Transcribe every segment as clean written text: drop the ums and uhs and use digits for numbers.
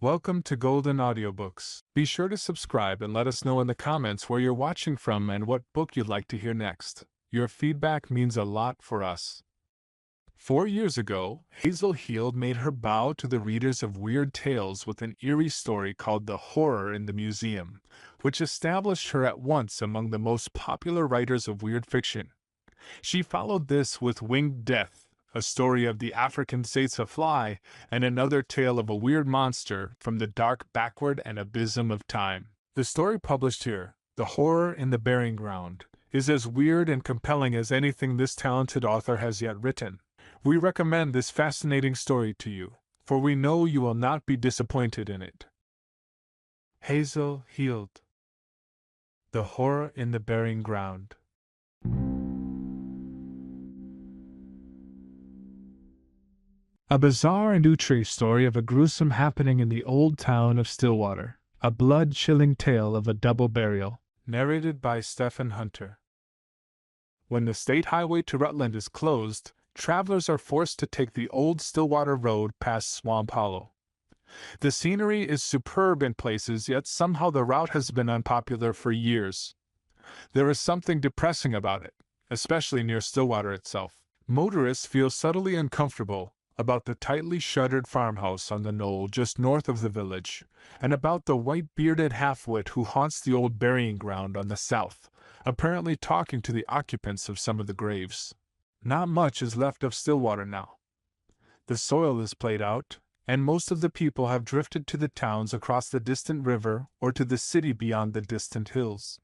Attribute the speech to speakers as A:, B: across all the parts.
A: Welcome to Golden Audiobooks. Be sure to subscribe and let us know in the comments where you're watching from and what book you'd like to hear next. Your feedback means a lot for us. 4 years ago, Hazel Heald made her bow to the readers of Weird Tales with an eerie story called The Horror in the Museum, which established her at once among the most popular writers of weird fiction. She followed this with Winged Death, a story of the African Fly, and another tale of a weird monster from the dark backward and abysm of time. The story published here, The Horror in the Burying Ground, is as weird and compelling as anything this talented author has yet written. We recommend this fascinating story to you, for we know you will not be disappointed in it. Hazel Heald. The Horror in the Burying Ground. A bizarre and outre story of a gruesome happening in the old town of Stillwater. A blood-chilling tale of a double burial. Narrated by Stephen Hunter. When the state highway to Rutland is closed, travelers are forced to take the old Stillwater Road past Swamp Hollow. The scenery is superb in places, yet somehow the route has been unpopular for years. There is something depressing about it, especially near Stillwater itself. Motorists feel subtly uncomfortable about the tightly shuttered farmhouse on the knoll just north of the village, and about the white-bearded half-wit who haunts the old burying ground on the south, apparently talking to the occupants of some of the graves. Not much is left of Stillwater now. The soil is played out, and most of the people have drifted to the towns across the distant river or to the city beyond the distant hills.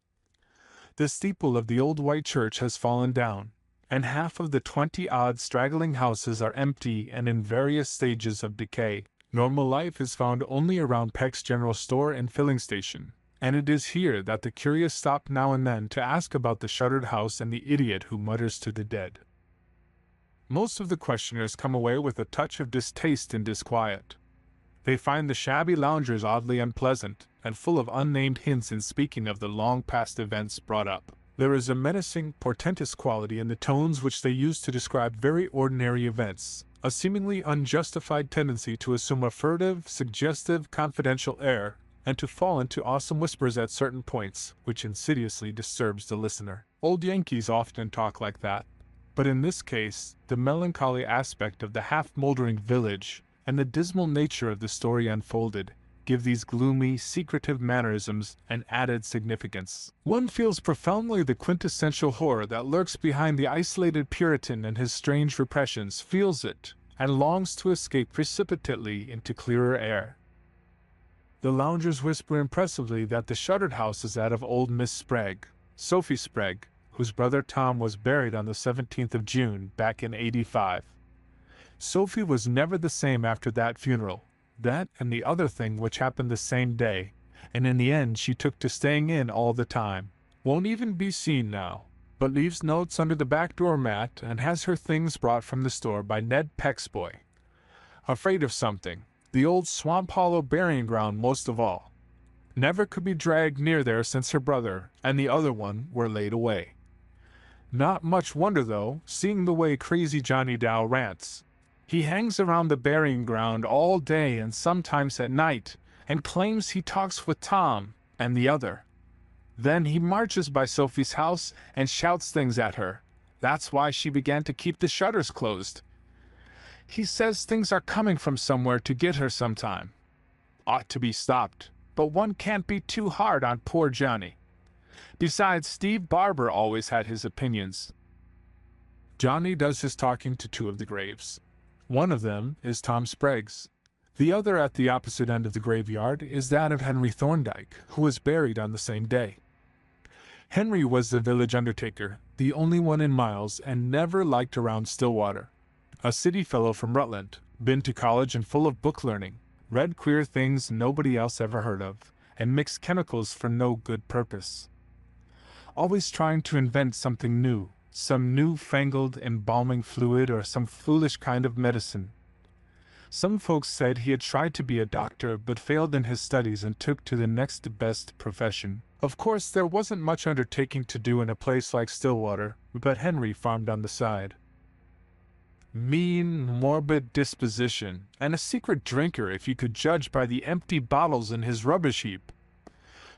A: The steeple of the old white church has fallen down, and half of the 20-odd straggling houses are empty and in various stages of decay. Normal life is found only around Peck's General Store and filling station, and it is here that the curious stop now and then to ask about the shuttered house and the idiot who mutters to the dead. Most of the questioners come away with a touch of distaste and disquiet. They find the shabby loungers oddly unpleasant and full of unnamed hints in speaking of the long-past events brought up. There is a menacing, portentous quality in the tones which they use to describe very ordinary events, a seemingly unjustified tendency to assume a furtive, suggestive, confidential air, and to fall into awesome whispers at certain points, which insidiously disturbs the listener. Old Yankees often talk like that, but in this case, the melancholy aspect of the half-moldering village and the dismal nature of the story unfolded give these gloomy, secretive mannerisms an added significance. One feels profoundly the quintessential horror that lurks behind the isolated Puritan and his strange repressions, feels it, and longs to escape precipitately into clearer air. The loungers whisper impressively that the shuttered house is that of old Miss Sprague, Sophie Sprague, whose brother Tom was buried on the 17th of June back in '85. Sophie was never the same after that funeral. That and the other thing which happened the same day, and in the end she took to staying in all the time. Won't even be seen now, but leaves notes under the back door mat and has her things brought from the store by Ned Peck's boy. Afraid of something, the old Swamp Hollow burying ground most of all. Never could be dragged near there since her brother and the other one were laid away. Not much wonder though, seeing the way crazy Johnny Dow rants. He hangs around the burying ground all day and sometimes at night, and claims he talks with Tom and the other. Then he marches by Sophie's house and shouts things at her. That's why she began to keep the shutters closed. He says things are coming from somewhere to get her sometime. Ought to be stopped, but one can't be too hard on poor Johnny. Besides, Steve Barber always had his opinions. Johnny does his talking to two of the graves. One of them is Tom Sprague's. The other at the opposite end of the graveyard is that of Henry Thorndyke, who was buried on the same day. Henry was the village undertaker, the only one in miles, and never liked around Stillwater. A city fellow from Rutland, been to college and full of book learning, read queer things nobody else ever heard of, and mixed chemicals for no good purpose. Always trying to invent something new, some new-fangled embalming fluid or some foolish kind of medicine. Some folks said he had tried to be a doctor but failed in his studies and took to the next best profession. Of course, there wasn't much undertaking to do in a place like Stillwater, but Henry farmed on the side. Mean, morbid disposition, and a secret drinker if you could judge by the empty bottles in his rubbish heap.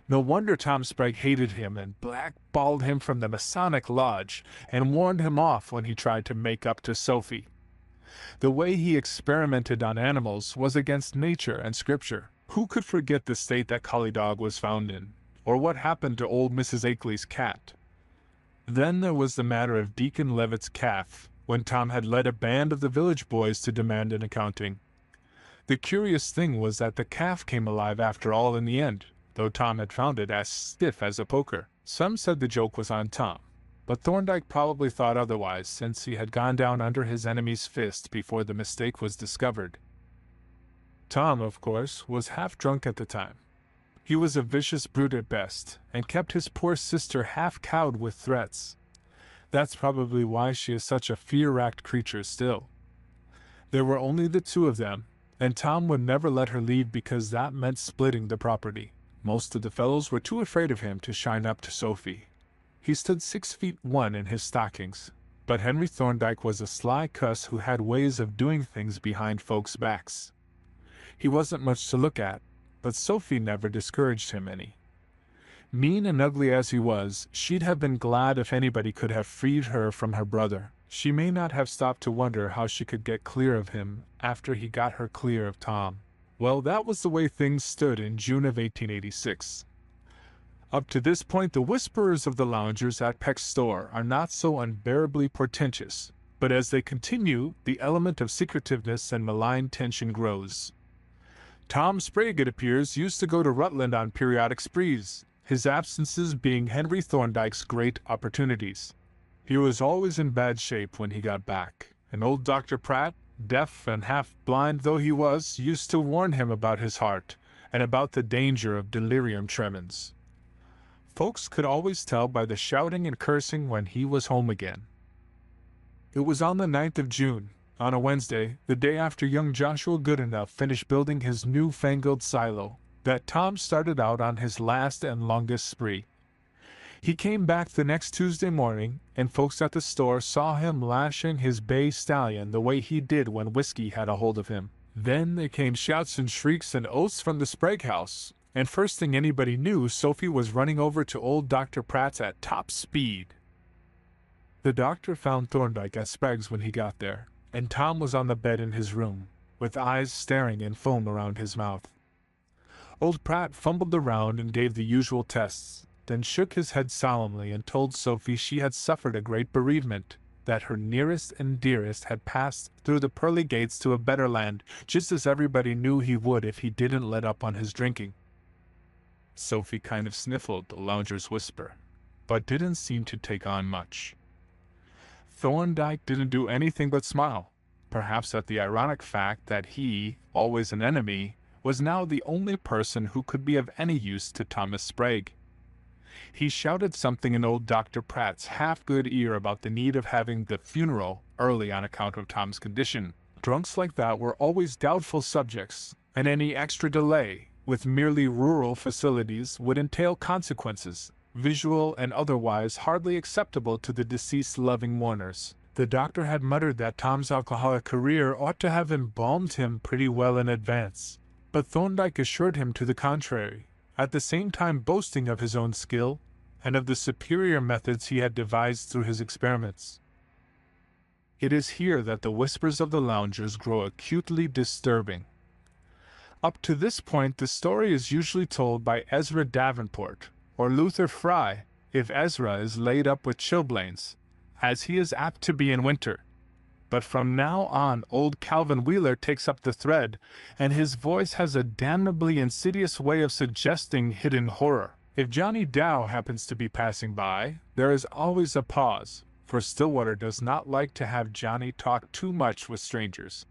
A: No wonder Tom Sprague hated him and blackballed him from the Masonic Lodge and warned him off when he tried to make up to Sophie. The way he experimented on animals was against nature and scripture. Who could forget the state that Collie Dog was found in, or what happened to old Mrs. Akeley's cat? Then there was the matter of Deacon Levitt's calf, when Tom had led a band of the village boys to demand an accounting. The curious thing was that the calf came alive after all in the end, though Tom had found it as stiff as a poker. Some said the joke was on Tom, but Thorndyke probably thought otherwise, since he had gone down under his enemy's fist before the mistake was discovered. Tom, of course, was half drunk at the time. He was a vicious brute at best, and kept his poor sister half cowed with threats. That's probably why she is such a fear-racked creature still. There were only the two of them, and Tom would never let her leave because that meant splitting the property. Most of the fellows were too afraid of him to shine up to Sophie. He stood 6'1" in his stockings, but Henry Thorndyke was a sly cuss who had ways of doing things behind folks' backs. He wasn't much to look at, but Sophie never discouraged him any. Mean and ugly as he was, she'd have been glad if anybody could have freed her from her brother. She may not have stopped to wonder how she could get clear of him after he got her clear of Tom. Well, that was the way things stood in June of 1886. Up to this point, the whisperers of the loungers at Peck's store are not so unbearably portentous, but as they continue, the element of secretiveness and malign tension grows. Tom Sprague, it appears, used to go to Rutland on periodic sprees, his absences being Henry Thorndyke's great opportunities. He was always in bad shape when he got back, and old Dr. Pratt, deaf and half-blind though he was, used to warn him about his heart and about the danger of delirium tremens. Folks could always tell by the shouting and cursing when he was home again. It was on the 9th of June, on a Wednesday, the day after young Joshua Goodenough finished building his new-fangled silo, that Tom started out on his last and longest spree. He came back the next Tuesday morning, and folks at the store saw him lashing his bay stallion the way he did when whiskey had a hold of him. Then there came shouts and shrieks and oaths from the Sprague house, and first thing anybody knew, Sophie was running over to old Dr. Pratt's at top speed. The doctor found Thorndyke at Sprague's when he got there, and Tom was on the bed in his room, with eyes staring and foam around his mouth. Old Pratt fumbled around and gave the usual tests, then shook his head solemnly and told Sophie she had suffered a great bereavement, that her nearest and dearest had passed through the pearly gates to a better land, just as everybody knew he would if he didn't let up on his drinking. Sophie kind of sniffled the lounger's whisper, but didn't seem to take on much. Thorndyke didn't do anything but smile, perhaps at the ironic fact that he, always an enemy, was now the only person who could be of any use to Thomas Sprague. He shouted something in old Dr. Pratt's half-good ear about the need of having the funeral early on account of Tom's condition. Drunks like that were always doubtful subjects, and any extra delay, with merely rural facilities, would entail consequences, visual and otherwise hardly acceptable to the deceased loving mourners. The doctor had muttered that Tom's alcoholic career ought to have embalmed him pretty well in advance, but Thorndyke assured him to the contrary, at the same time boasting of his own skill and of the superior methods he had devised through his experiments. It is here that the whispers of the loungers grow acutely disturbing. Up to this point, the story is usually told by Ezra Davenport, or Luther Fry, if Ezra is laid up with chilblains, as he is apt to be in winter. But from now on, old Calvin Wheeler takes up the thread, and his voice has a damnably insidious way of suggesting hidden horror. If Johnny Dow happens to be passing by, there is always a pause, for Stillwater does not like to have Johnny talk too much with strangers.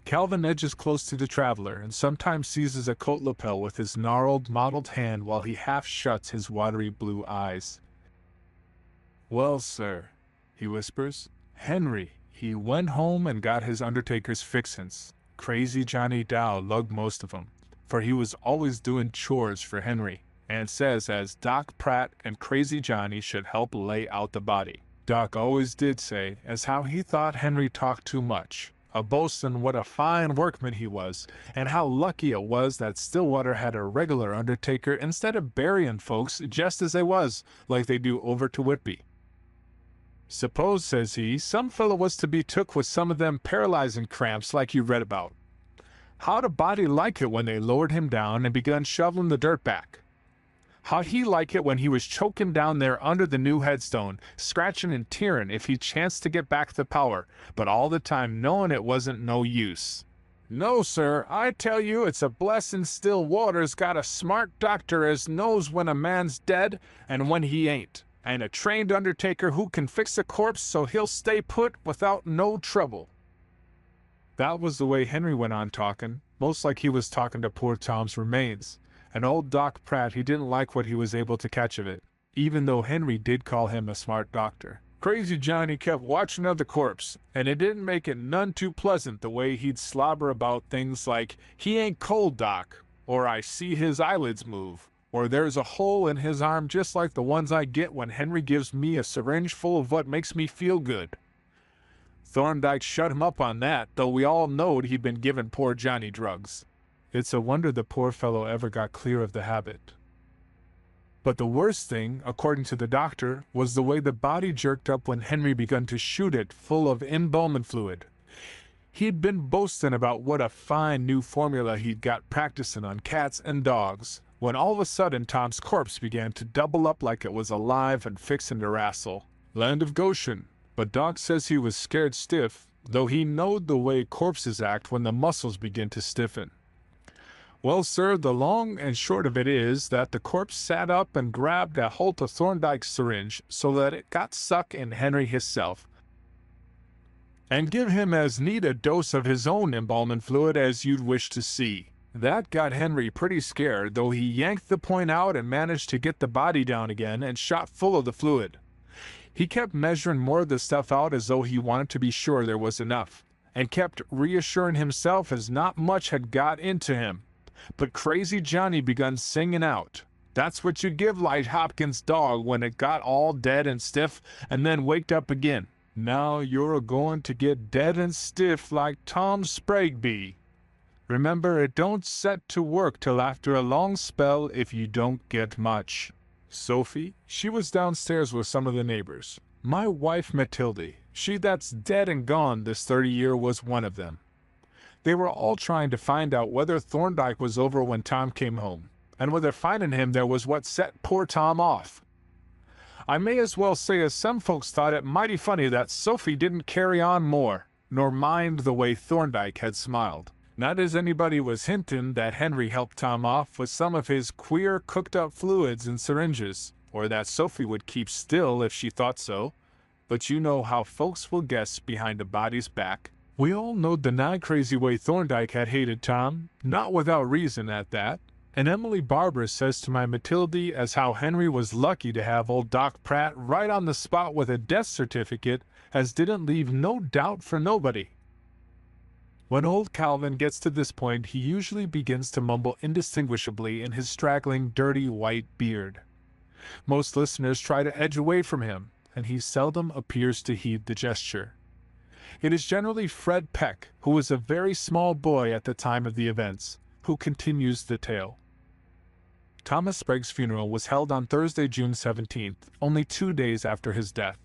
A: Calvin edges close to the traveler and sometimes seizes a coat lapel with his gnarled, mottled hand while he half shuts his watery blue eyes. "Well, sir," he whispers, "Henry, he went home and got his undertaker's fixins. Crazy Johnny Dow lugged most of 'em, for he was always doing chores for Henry, and says as Doc Pratt and Crazy Johnny should help lay out the body. Doc always did say as how he thought Henry talked too much, a boastin' what a fine workman he was, and how lucky it was that Stillwater had a regular undertaker instead of buryin' folks just as they was, like they do over to Whitby. Suppose, says he, some fellow was to be took with some of them paralyzing cramps like you read about. How'd a body like it when they lowered him down and begun shoveling the dirt back? How'd he like it when he was choking down there under the new headstone, scratching and tearing if he chanced to get back the power, but all the time knowing it wasn't no use? No, sir, I tell you it's a blessin' Stillwater's got a smart doctor as knows when a man's dead and when he ain't, and a trained undertaker who can fix a corpse so he'll stay put without no trouble. That was the way Henry went on talking, most like he was talking to poor Tom's remains. And old Doc Pratt, he didn't like what he was able to catch of it, even though Henry did call him a smart doctor. Crazy Johnny kept watching of the corpse, and it didn't make it none too pleasant the way he'd slobber about things like, "He ain't cold, Doc," or "I see his eyelids move," or "There's a hole in his arm just like the ones I get when Henry gives me a syringe full of what makes me feel good." Thorndyke shut him up on that, though we all knowed he'd been giving poor Johnny drugs. It's a wonder the poor fellow ever got clear of the habit. But the worst thing, according to the doctor, was the way the body jerked up when Henry begun to shoot it full of embalming fluid. He'd been boasting about what a fine new formula he'd got practicing on cats and dogs, when all of a sudden Tom's corpse began to double up like it was alive and fixin' to wrestle. Land of Goshen. But Doc says he was scared stiff, though he knowed the way corpses act when the muscles begin to stiffen. Well, sir, the long and short of it is that the corpse sat up and grabbed a holt of Thorndyke's syringe so that it got stuck in Henry hisself, and give him as neat a dose of his own embalming fluid as you'd wish to see. That got Henry pretty scared, though he yanked the point out and managed to get the body down again and shot full of the fluid. He kept measuring more of the stuff out as though he wanted to be sure there was enough, and kept reassuring himself as not much had got into him. But Crazy Johnny begun singing out. That's what you give Light Hopkins' dog when it got all dead and stiff and then waked up again. Now you're a-goin' to get dead and stiff like Tom Sprague be. Remember, it don't set to work till after a long spell if you don't get much. Sophie, she was downstairs with some of the neighbors. My wife Matilde, she that's dead and gone this 30 year, was one of them. They were all trying to find out whether Thorndyke was over when Tom came home, and whether finding him there was what set poor Tom off. I may as well say as some folks thought it mighty funny that Sophie didn't carry on more, nor mind the way Thorndyke had smiled. Not as anybody was hinting that Henry helped Tom off with some of his queer cooked-up fluids and syringes, or that Sophie would keep still if she thought so, but you know how folks will guess behind a body's back. We all knowed the nigh-crazy way Thorndyke had hated Tom, not without reason at that, and Emily Barber says to my Matilde as how Henry was lucky to have old Doc Pratt right on the spot with a death certificate, as didn't leave no doubt for nobody. When old Calvin gets to this point, he usually begins to mumble indistinguishably in his straggling, dirty white beard. Most listeners try to edge away from him, and he seldom appears to heed the gesture. It is generally Fred Peck, who was a very small boy at the time of the events, who continues the tale. Thomas Sprague's funeral was held on Thursday, June 17th, only 2 days after his death.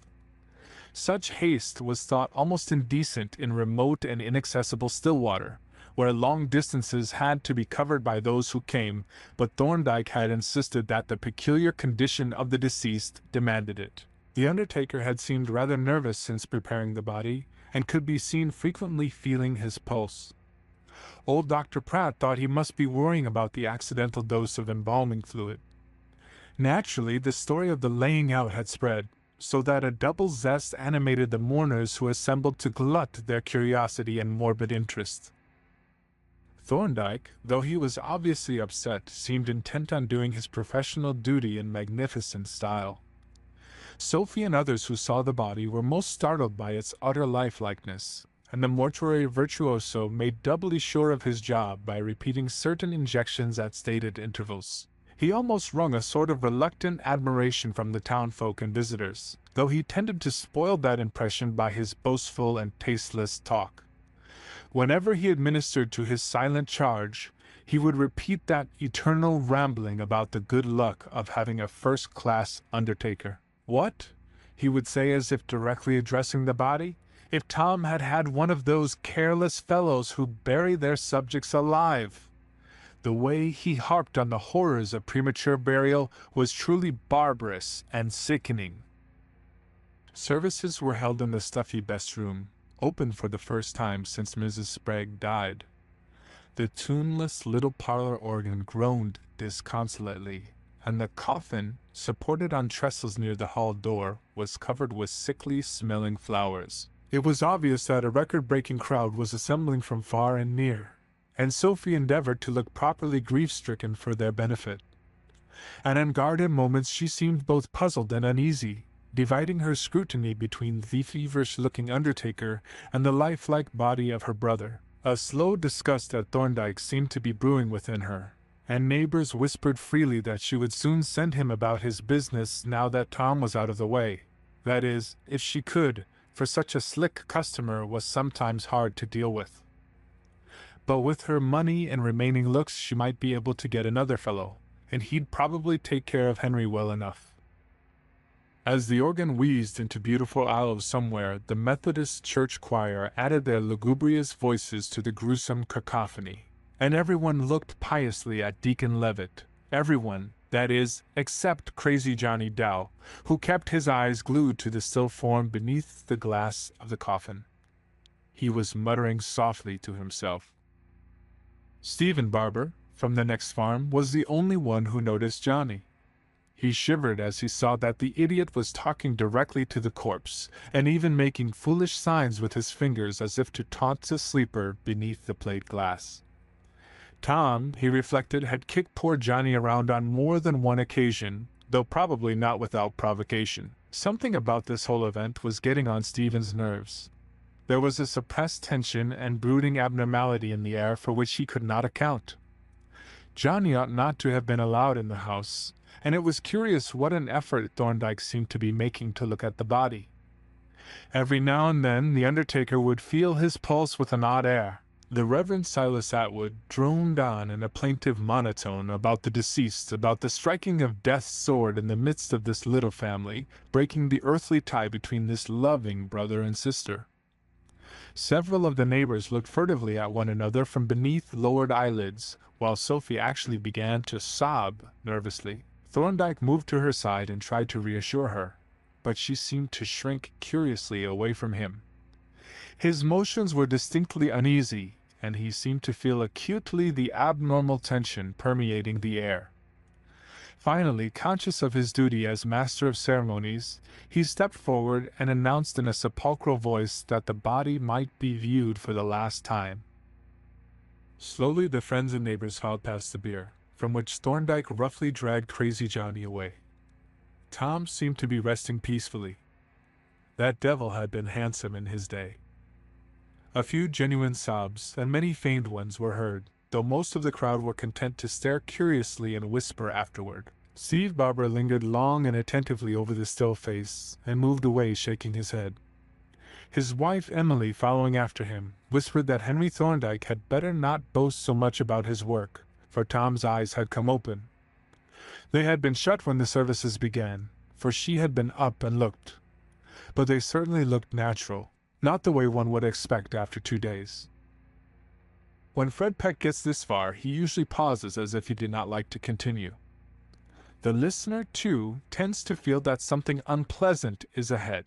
A: Such haste was thought almost indecent in remote and inaccessible Stillwater, where long distances had to be covered by those who came, but Thorndyke had insisted that the peculiar condition of the deceased demanded it. The undertaker had seemed rather nervous since preparing the body, and could be seen frequently feeling his pulse. Old Dr. Pratt thought he must be worrying about the accidental dose of embalming fluid. Naturally, the story of the laying out had spread, so that a double zest animated the mourners who assembled to glut their curiosity and morbid interest. Thorndyke, though he was obviously upset, seemed intent on doing his professional duty in magnificent style. Sophie and others who saw the body were most startled by its utter lifelikeness, and the mortuary virtuoso made doubly sure of his job by repeating certain injections at stated intervals. He almost wrung a sort of reluctant admiration from the townfolk and visitors, though he tended to spoil that impression by his boastful and tasteless talk. Whenever he administered to his silent charge, he would repeat that eternal rambling about the good luck of having a first-class undertaker. What? He would say as if directly addressing the body. If Tom had had one of those careless fellows who bury their subjects alive! The way he harped on the horrors of premature burial was truly barbarous and sickening. Services were held in the stuffy best room, opened for the first time since Mrs. Sprague died. The tuneless little parlor organ groaned disconsolately, and the coffin, supported on trestles near the hall door, was covered with sickly-smelling flowers. It was obvious that a record-breaking crowd was assembling from far and near, and Sophie endeavored to look properly grief-stricken for their benefit. And in guard at moments she seemed both puzzled and uneasy, dividing her scrutiny between the feverish-looking undertaker and the lifelike body of her brother. A slow disgust at Thorndyke seemed to be brewing within her, and neighbors whispered freely that she would soon send him about his business now that Tom was out of the way. That is, if she could, for such a slick customer was sometimes hard to deal with. But with her money and remaining looks she might be able to get another fellow, and he'd probably take care of Henry well enough. As the organ wheezed into beautiful olives somewhere, the Methodist church choir added their lugubrious voices to the gruesome cacophony, and everyone looked piously at Deacon Levitt. Everyone, that is, except crazy Johnny Dow, who kept his eyes glued to the still form beneath the glass of the coffin. He was muttering softly to himself. Stephen Barber, from the next farm, was the only one who noticed Johnny. He shivered as he saw that the idiot was talking directly to the corpse, and even making foolish signs with his fingers as if to taunt the sleeper beneath the plate glass. Tom, he reflected, had kicked poor Johnny around on more than one occasion, though probably not without provocation. Something about this whole event was getting on Stephen's nerves. There was a suppressed tension and brooding abnormality in the air for which he could not account. Johnny ought not to have been allowed in the house, and it was curious what an effort Thorndyke seemed to be making to look at the body. Every now and then the undertaker would feel his pulse with an odd air. The Reverend Silas Atwood droned on in a plaintive monotone about the deceased, about the striking of death's sword in the midst of this little family, breaking the earthly tie between this loving brother and sister. Several of the neighbors looked furtively at one another from beneath lowered eyelids, while Sophie actually began to sob nervously. Thorndyke moved to her side and tried to reassure her, but she seemed to shrink curiously away from him. His motions were distinctly uneasy, and he seemed to feel acutely the abnormal tension permeating the air. Finally, conscious of his duty as master of ceremonies, he stepped forward and announced in a sepulchral voice that the body might be viewed for the last time. Slowly the friends and neighbors filed past the bier, from which Thorndyke roughly dragged crazy Johnny away. Tom seemed to be resting peacefully. That devil had been handsome in his day. A few genuine sobs, and many feigned ones, were heard, though most of the crowd were content to stare curiously and whisper afterward. Steve Barber lingered long and attentively over the still face, and moved away shaking his head. His wife Emily, following after him, whispered that Henry Thorndyke had better not boast so much about his work, for Tom's eyes had come open. They had been shut when the services began, for she had been up and looked. But they certainly looked natural, not the way one would expect after 2 days. When Fred Peck gets this far, he usually pauses as if he did not like to continue. The listener, too, tends to feel that something unpleasant is ahead.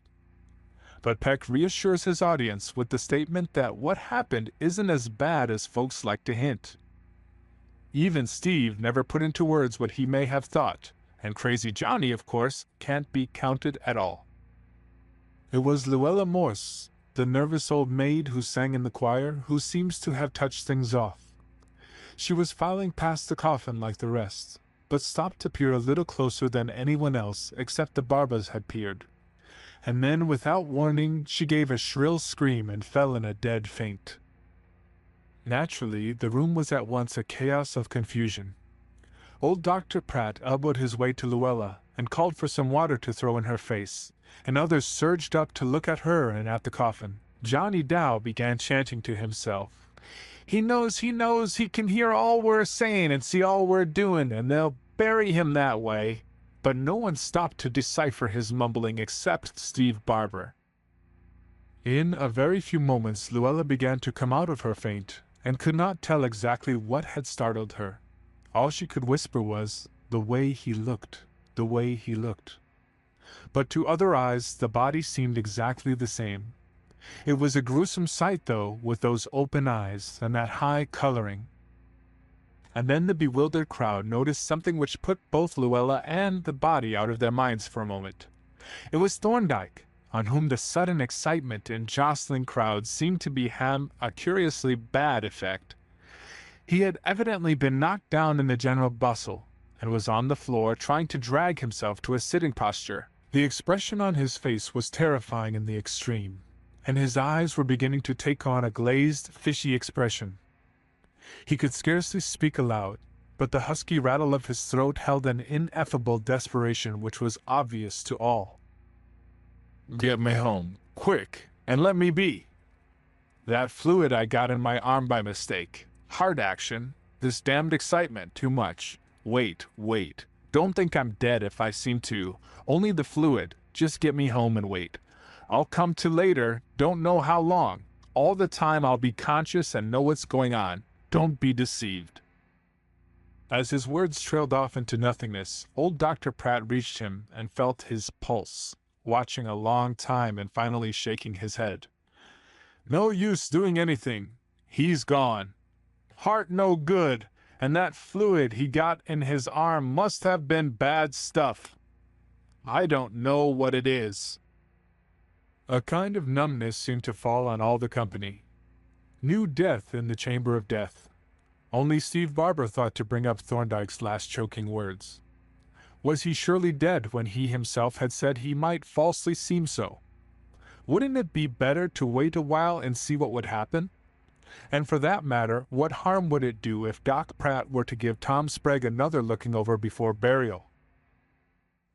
A: But Peck reassures his audience with the statement that what happened isn't as bad as folks like to hint. Even Steve never put into words what he may have thought, and Crazy Johnny, of course, can't be counted at all. It was Luella Morse, the nervous old maid who sang in the choir, who seems to have touched things off. She was filing past the coffin like the rest, but stopped to peer a little closer than anyone else except the Barbas had peered. And then, without warning, she gave a shrill scream and fell in a dead faint. Naturally, the room was at once a chaos of confusion. Old Dr. Pratt elbowed his way to Luella and called for some water to throw in her face, and others surged up to look at her and at the coffin. Johnny Dow began chanting to himself. He knows, he can hear all we're saying and see all we're doing, and they'll bury him that way. But no one stopped to decipher his mumbling except Steve Barber. In a very few moments Luella began to come out of her faint, and could not tell exactly what had startled her. All she could whisper was, "The way he looked, the way he looked." But to other eyes the body seemed exactly the same. It was a gruesome sight, though, with those open eyes and that high coloring. And then the bewildered crowd noticed something which put both Luella and the body out of their minds for a moment. It was Thorndyke, on whom the sudden excitement and jostling crowd seemed to have a curiously bad effect. He had evidently been knocked down in the general bustle, and was on the floor trying to drag himself to a sitting posture. The expression on his face was terrifying in the extreme, and his eyes were beginning to take on a glazed, fishy expression. He could scarcely speak aloud, but the husky rattle of his throat held an ineffable desperation which was obvious to all. "Get me home, quick, and let me be. That fluid I got in my arm by mistake. Heart action. This damned excitement, too much. Wait. Don't think I'm dead if I seem to. Only the fluid. Just get me home and wait. I'll come to later, don't know how long. All the time I'll be conscious and know what's going on. Don't be deceived." As his words trailed off into nothingness, old Dr. Pratt reached him and felt his pulse, watching a long time and finally shaking his head. "No use doing anything. He's gone. Heart no good, and that fluid he got in his arm must have been bad stuff. I don't know what it is." A kind of numbness seemed to fall on all the company. New death in the chamber of death. Only Steve Barber thought to bring up Thorndyke's last choking words. Was he surely dead when he himself had said he might falsely seem so? Wouldn't it be better to wait a while and see what would happen? And for that matter, what harm would it do if Doc Pratt were to give Tom Sprague another looking over before burial?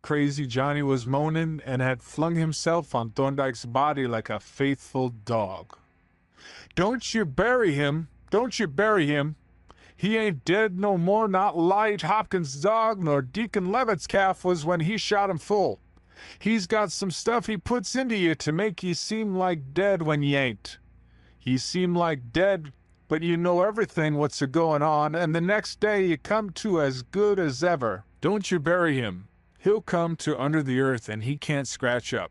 A: Crazy Johnny was moaning and had flung himself on Thorndyke's body like a faithful dog. "Don't you bury him! Don't you bury him! He ain't dead no more, not Lige Hopkins' dog, nor Deacon Levitt's calf was when he shot him full. He's got some stuff he puts into you to make ye seem like dead when ye ain't. Ye seem like dead, but you know everything what's a-goin' on, and the next day you come to as good as ever. Don't you bury him. He'll come to under the earth and he can't scratch up.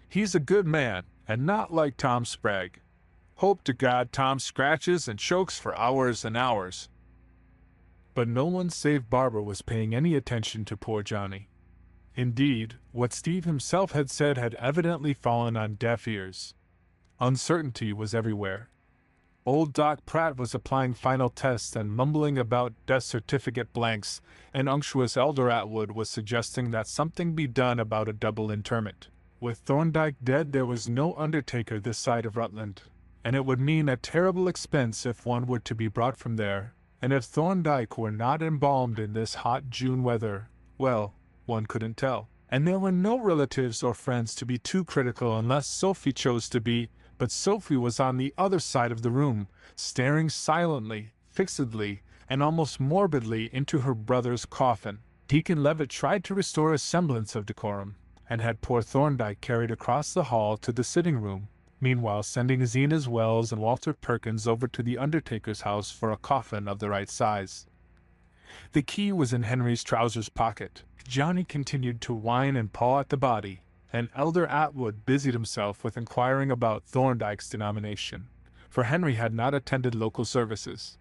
A: He's a good man, and not like Tom Sprague. Hope to God Tom scratches and chokes for hours and hours." But no one save Barber was paying any attention to poor Johnny. Indeed, what Steve himself had said had evidently fallen on deaf ears. Uncertainty was everywhere. Old Doc Pratt was applying final tests and mumbling about death certificate blanks, and unctuous Elder Atwood was suggesting that something be done about a double interment. With Thorndyke dead, there was no undertaker this side of Rutland, and it would mean a terrible expense if one were to be brought from there, and if Thorndyke were not embalmed in this hot June weather, well, one couldn't tell. And there were no relatives or friends to be too critical unless Sophie chose to be, but Sophie was on the other side of the room, staring silently, fixedly, and almost morbidly into her brother's coffin. Deacon Levitt tried to restore a semblance of decorum, and had poor Thorndyke carried across the hall to the sitting-room, meanwhile sending Zenas Wells and Walter Perkins over to the undertaker's house for a coffin of the right size. The key was in Henry's trousers pocket. Johnny continued to whine and paw at the body, and Elder Atwood busied himself with inquiring about Thorndyke's denomination, for Henry had not attended local services.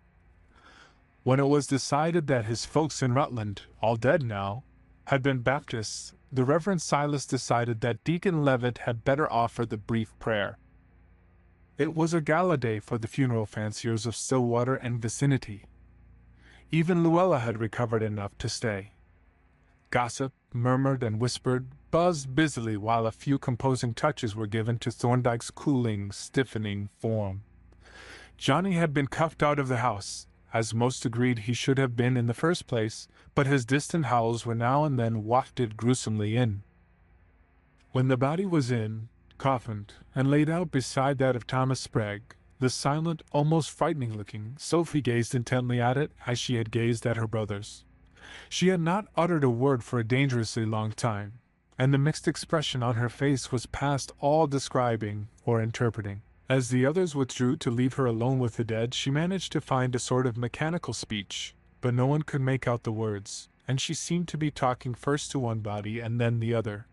A: When it was decided that his folks in Rutland, all dead now, had been Baptists, the Reverend Silas decided that Deacon Levitt had better offer the brief prayer. It was a gala day for the funeral fanciers of Stillwater and vicinity. Even Luella had recovered enough to stay. Gossip, murmured and whispered, buzzed busily while a few composing touches were given to Thorndyke's cooling, stiffening form. Johnny had been cuffed out of the house, as most agreed he should have been in the first place, but his distant howls were now and then wafted gruesomely in. When the body was coffined, and laid out beside that of Thomas Sprague, the silent, almost frightening-looking Sophie gazed intently at it as she had gazed at her brothers. She had not uttered a word for a dangerously long time, and the mixed expression on her face was past all describing or interpreting. As the others withdrew to leave her alone with the dead, she managed to find a sort of mechanical speech, but no one could make out the words, and she seemed to be talking first to one body and then the other.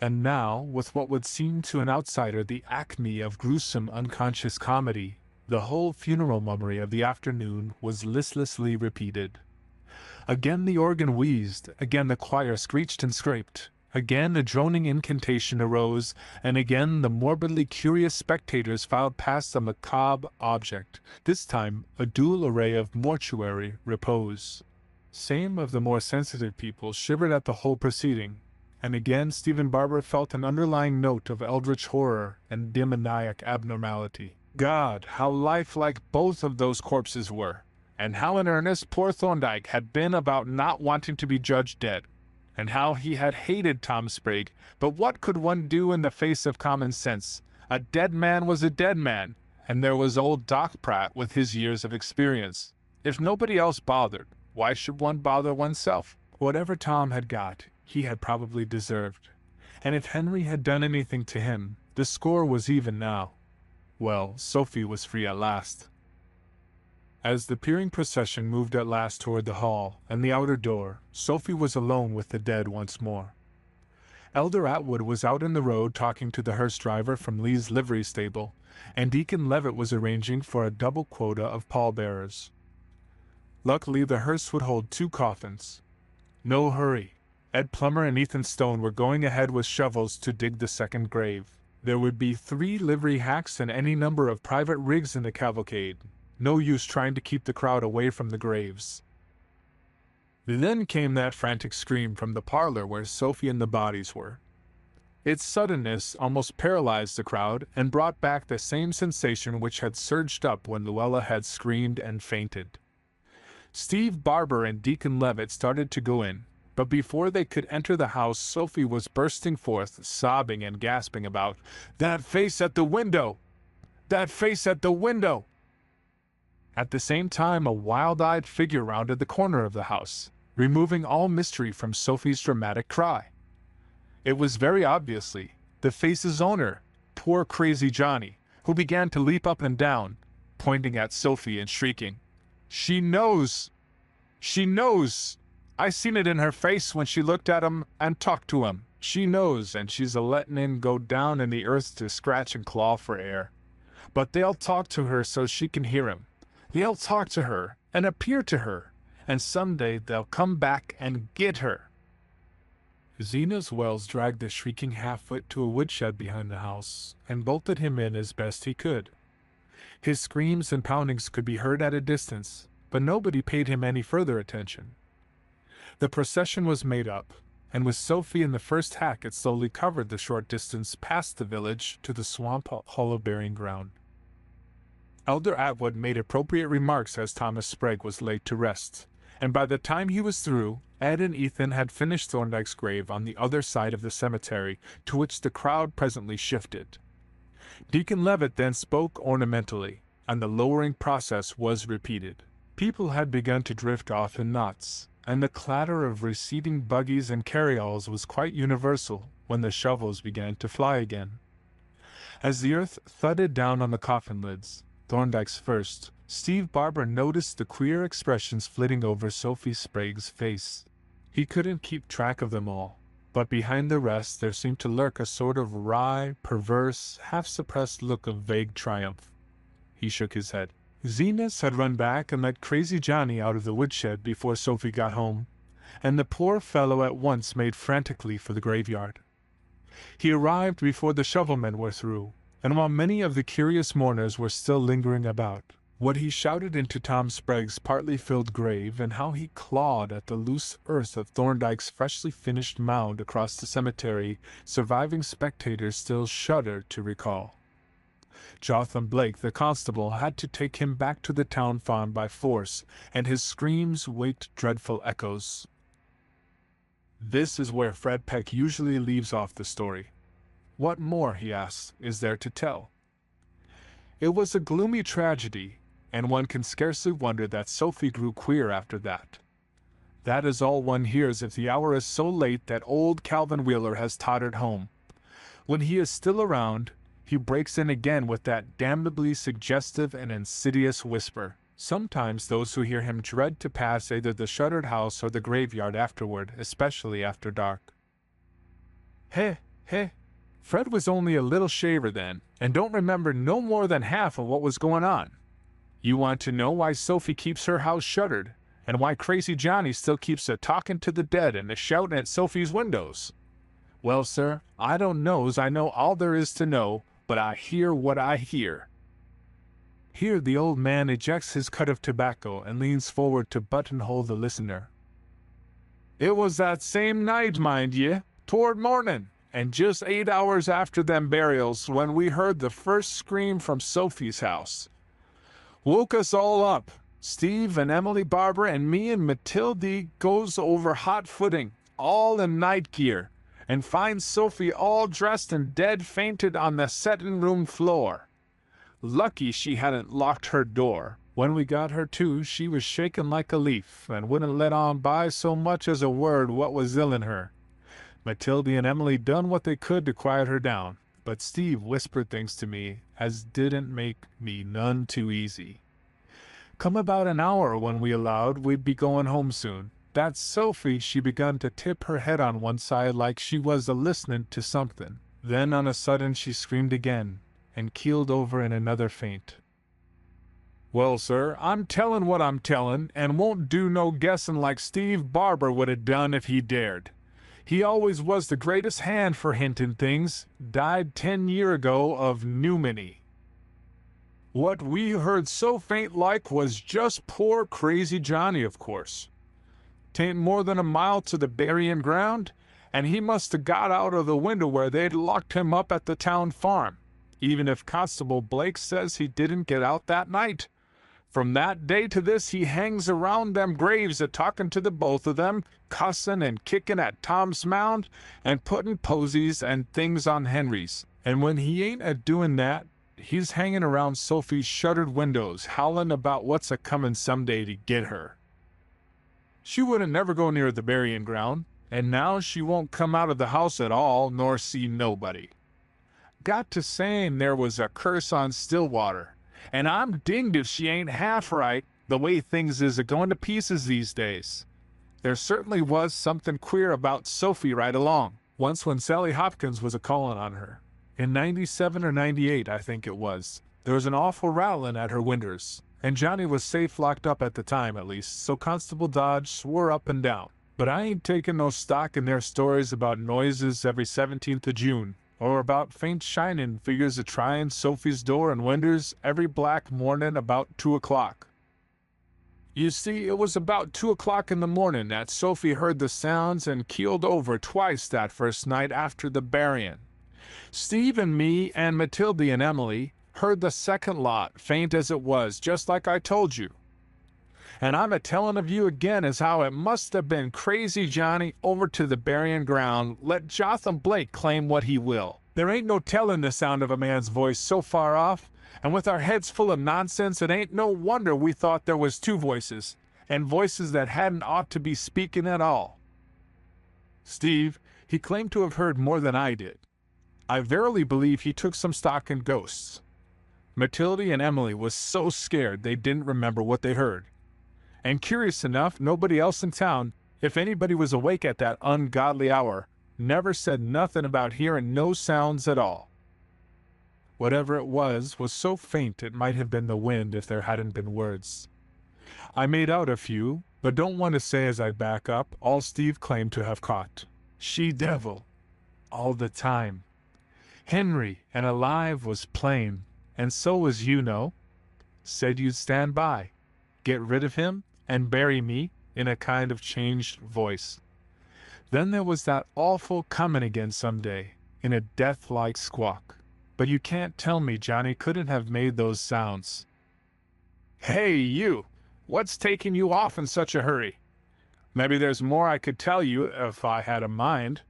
A: And now, with what would seem to an outsider the acme of gruesome unconscious comedy, the whole funeral mummery of the afternoon was listlessly repeated. Again the organ wheezed, again the choir screeched and scraped, again a droning incantation arose, and again the morbidly curious spectators filed past the macabre object, this time a dual array of mortuary repose. Some of the more sensitive people shivered at the whole proceeding, and again Stephen Barber felt an underlying note of eldritch horror and demoniac abnormality. God, how lifelike both of those corpses were, and how in earnest poor Thorndyke had been about not wanting to be judged dead, and how he had hated Tom Sprague, but what could one do in the face of common sense? A dead man was a dead man, and there was old Doc Pratt with his years of experience. If nobody else bothered, why should one bother oneself? Whatever Tom had got, he had probably deserved, and if Henry had done anything to him, the score was even now. Well, Sophie was free at last. As the peering procession moved at last toward the hall and the outer door, Sophie was alone with the dead once more. Elder Atwood was out in the road talking to the hearse driver from Lee's livery stable, and Deacon Levitt was arranging for a double quota of pallbearers. Luckily the hearse would hold 2 coffins. No hurry. Ed Plummer and Ethan Stone were going ahead with shovels to dig the second grave. There would be 3 livery hacks and any number of private rigs in the cavalcade. No use trying to keep the crowd away from the graves. Then came that frantic scream from the parlor where Sophie and the bodies were. Its suddenness almost paralyzed the crowd and brought back the same sensation which had surged up when Luella had screamed and fainted. Steve Barber and Deacon Levitt started to go in, but before they could enter the house, Sophie was bursting forth, sobbing and gasping about, "That face at the window! That face at the window!" At the same time, a wild-eyed figure rounded the corner of the house, removing all mystery from Sophie's dramatic cry. It was very obviously the face's owner, poor crazy Johnny, who began to leap up and down, pointing at Sophie and shrieking, "She knows! She knows! I seen it in her face when she looked at him and talked to him. She knows, and she's a-lettin' him go down in the earth to scratch and claw for air. But they'll talk to her so she can hear him. They'll talk to her and appear to her, and someday they'll come back and get her." Zenas Wells dragged the shrieking half-wit to a woodshed behind the house, and bolted him in as best he could. His screams and poundings could be heard at a distance, but nobody paid him any further attention. The procession was made up, and with Sophie in the first hack it slowly covered the short distance past the village to the swamp hollow burying ground. Elder Atwood made appropriate remarks as Thomas Sprague was laid to rest, and by the time he was through, Ed and Ethan had finished Thorndyke's grave on the other side of the cemetery, to which the crowd presently shifted. Deacon Levitt then spoke ornamentally, and the lowering process was repeated. People had begun to drift off in knots, and the clatter of receding buggies and carryalls was quite universal when the shovels began to fly again. As the earth thudded down on the coffin lids, Thorndyke's first, Steve Barber noticed the queer expressions flitting over Sophie Sprague's face. He couldn't keep track of them all, but behind the rest there seemed to lurk a sort of wry, perverse, half-suppressed look of vague triumph. He shook his head. Zenas had run back and let crazy Johnny out of the woodshed before Sophie got home, and the poor fellow at once made frantically for the graveyard. He arrived before the shovelmen were through, and while many of the curious mourners were still lingering about, what he shouted into Tom Sprague's partly filled grave, and how he clawed at the loose earth of Thorndyke's freshly finished mound across the cemetery, surviving spectators still shudder to recall. Jotham Blake, the constable, had to take him back to the town farm by force, and his screams waked dreadful echoes. This is where Fred Peck usually leaves off the story. What more, he asks, is there to tell? It was a gloomy tragedy, and one can scarcely wonder that Sophie grew queer after that. That is all one hears if the hour is so late that old Calvin Wheeler has tottered home. When he is still around, he breaks in again with that damnably suggestive and insidious whisper. Sometimes those who hear him dread to pass either the shuttered house or the graveyard afterward, especially after dark. Heh, Fred was only a little shaver then, and don't remember no more than half of what was going on. You want to know why Sophie keeps her house shuttered, and why Crazy Johnny still keeps a-talking to the dead and a-shouting at Sophie's windows? Well, sir, I don't know's I know all there is to know, but I hear what I hear. Here the old man ejects his cut of tobacco and leans forward to buttonhole the listener. It was that same night, mind ye, toward morning, and just 8 hours after them burials, when we heard the first scream from Sophie's house. Woke us all up. Steve and Emily Barber and me and Matilde goes over hot footing, all in night gear, and finds Sophie all dressed and dead fainted on the settin' room floor. Lucky she hadn't locked her door. When we got her to, she was shaking like a leaf, and wouldn't let on by so much as a word what was ill in her. Matilde and Emily done what they could to quiet her down, but Steve whispered things to me as didn't make me none too easy. Come about an hour when we allowed we'd be going home soon. That Sophie, she begun to tip her head on one side like she was a-listening to something. Then on a sudden she screamed again, and keeled over in another faint. Well, sir, I'm tellin' what I'm tellin', and won't do no guessin' like Steve Barber would have done if he dared. He always was the greatest hand for hintin' things, died 10 year ago of pneumony. What we heard so faint like was just poor Crazy Johnny, of course. 'Tain't more than a mile to the buryin' ground, and he must have got out of the window where they'd locked him up at the town farm, even if Constable Blake says he didn't get out that night. From that day to this he hangs around them graves a-talkin' to the both of them, cussin' and kickin' at Tom's mound, and puttin' posies and things on Henry's. And when he ain't a-doin' that, he's hangin' around Sophie's shuttered windows, howlin' about what's a-comin' someday to get her. She wouldn't never go near the buryin' ground, and now she won't come out of the house at all, nor see nobody. Got to sayin' there was a curse on Stillwater, and I'm dinged if she ain't half right, the way things is a-goin' to pieces these days. There certainly was something queer about Sophie right along, once when Sally Hopkins was a-callin' on her. In 97 or 98, I think it was. There was an awful rattlin' at her winders, and Johnny was safe locked up at the time, at least, so Constable Dodge swore up and down. But I ain't taking no stock in their stories about noises every 17th of June, or about faint shinin' figures a-tryin' Sophie's door and winders every black mornin' about 2 o'clock. You see, it was about 2 o'clock in the mornin' that Sophie heard the sounds and keeled over twice that first night after the buryin'. Steve and me and Matilde and Emily heard the second lot, faint as it was, just like I told you. And I'm a-tellin' of you again as how it must have been Crazy Johnny over to the buryin' ground, let Jotham Blake claim what he will. There ain't no tellin' the sound of a man's voice so far off, and with our heads full of nonsense it ain't no wonder we thought there was 2 voices, and voices that hadn't ought to be speaking at all. Steve, he claimed to have heard more than I did. I verily believe he took some stock in ghosts. Matilde and Emily was so scared they didn't remember what they heard. And curious enough, nobody else in town, if anybody was awake at that ungodly hour, never said nothing about hearing no sounds at all. Whatever it was so faint it might have been the wind if there hadn't been words. I made out a few, but don't want to say as I back up all Steve claimed to have caught. She-devil. All the time. Henry, and alive, was plain, and so was you know. Said you'd stand by, get rid of him, and bury me, in a kind of changed voice. Then there was that awful comin' again some day, in a death-like squawk. But you can't tell me Johnny couldn't have made those sounds.
B: Hey, you! What's taking you off in such a hurry? Maybe there's more I could tell you if I had a mind.